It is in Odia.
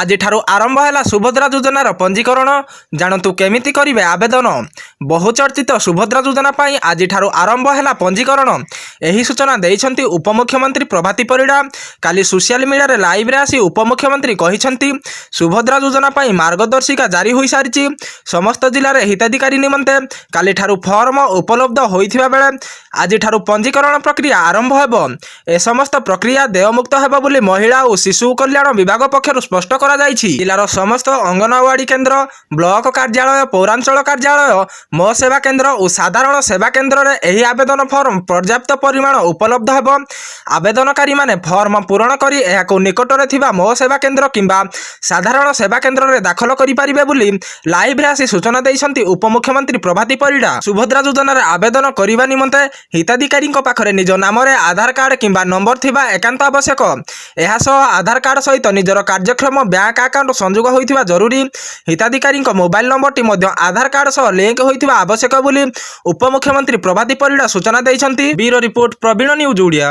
ଆଜିଠାରୁ ଆରମ୍ଭ ହେଲା ସୁଭଦ୍ରା ଯୋଜନାର ପଞ୍ଜୀକରଣ। ଜାଣନ୍ତୁ କେମିତି କରିବେ ଆବେଦନ। ବହୁଚର୍ଚ୍ଚିତ ସୁଭଦ୍ରା ଯୋଜନା ପାଇଁ ଆଜିଠାରୁ ଆରମ୍ଭ ହେଲା ପଞ୍ଜୀକରଣ। ଏହି ସୂଚନା ଦେଇଛନ୍ତି ଉପମୁଖ୍ୟମନ୍ତ୍ରୀ ପ୍ରଭାତୀ ପରିଡ଼ା। କାଲି ସୋସିଆଲ ମିଡ଼ିଆରେ ଲାଇଭରେ ଆସି ଉପମୁଖ୍ୟମନ୍ତ୍ରୀ କହିଛନ୍ତି ସୁଭଦ୍ରା ଯୋଜନା ପାଇଁ ମାର୍ଗଦର୍ଶିକା ଜାରି ହୋଇସାରିଛି। ସମସ୍ତ ଜିଲ୍ଲାରେ ହିତାଧିକାରୀ ନିମନ୍ତେ କାଲିଠାରୁ ଫର୍ମ ଉପଲବ୍ଧ ହୋଇଥିବା ବେଳେ ଆଜିଠାରୁ ପଞ୍ଜୀକରଣ ପ୍ରକ୍ରିୟା ଆରମ୍ଭ ହେବ। ଏ ସମସ୍ତ ପ୍ରକ୍ରିୟା ଦେୟମୁକ୍ତ ହେବ ବୋଲି ମହିଳା ଓ ଶିଶୁ କଲ୍ୟାଣ ବିଭାଗ ପକ୍ଷରୁ ସ୍ପଷ୍ଟ କରାଯାଇଛି। ଜିଲ୍ଲାର ସମସ୍ତ ଅଙ୍ଗନୱାଡ଼ି କେନ୍ଦ୍ର, ବ୍ଲକ କାର୍ଯ୍ୟାଳୟ, ପୌରାଞ୍ଚଳ କାର୍ଯ୍ୟାଳୟ, ମୋ ସେବା କେନ୍ଦ୍ର ଓ ସାଧାରଣ ସେବା କେନ୍ଦ୍ରରେ ଏହି ଆବେଦନ ଫର୍ମ ପର୍ଯ୍ୟାପ୍ତ ପରିମାଣ ଉପଲବ୍ଧ ହେବ। ଆବେଦନକାରୀମାନେ ଫର୍ମ ପୂରଣ କରି ଏହାକୁ ନିକଟରେ ଥିବା ମୋ ସେବା କେନ୍ଦ୍ର କିମ୍ବା ସାଧାରଣ ସେବା କେନ୍ଦ୍ରରେ ଦାଖଲ କରିପାରିବେ ବୋଲି ଲାଇଭରେ ଆସି ସୂଚନା ଦେଇଛନ୍ତି ଉପମୁଖ୍ୟମନ୍ତ୍ରୀ ପ୍ରଭାତୀ ପରିଡ଼ା। ସୁଭଦ୍ରା ଯୋଜନାରେ ଆବେଦନ କରିବା ନିମନ୍ତେ ହିତାଧିକାରୀଙ୍କ ପାଖରେ ନିଜ ନାମରେ ଆଧାର କାର୍ଡ କିମ୍ବା ନମ୍ବର ଥିବା ଏକାନ୍ତ ଆବଶ୍ୟକ। ଏହାସହ ଆଧାର କାର୍ଡ ସହିତ ନିଜର କାର୍ଯ୍ୟକ୍ଷମ ବ୍ୟାଙ୍କ ଆକାଉଣ୍ଟ ସଂଯୋଗ ହୋଇଥିବା ଜରୁରୀ। ହିତାଧିକାରୀଙ୍କ ମୋବାଇଲ ନମ୍ବରଟି ମଧ୍ୟ ଆଧାର କାର୍ଡ ସହ ଲିଙ୍କ ହୋଇଥିବା ଆବଶ୍ୟକ ବୋଲି ଉପମୁଖ୍ୟମନ୍ତ୍ରୀ ପ୍ରଭାତୀ ପରିଡ଼ା ସୂଚନା ଦେଇଛନ୍ତି। ବ୍ୟୁରୋ ରିପୋର୍ଟ, ପ୍ରବୀଣ ନ୍ୟୁଜ ଓଡ଼ିଆ।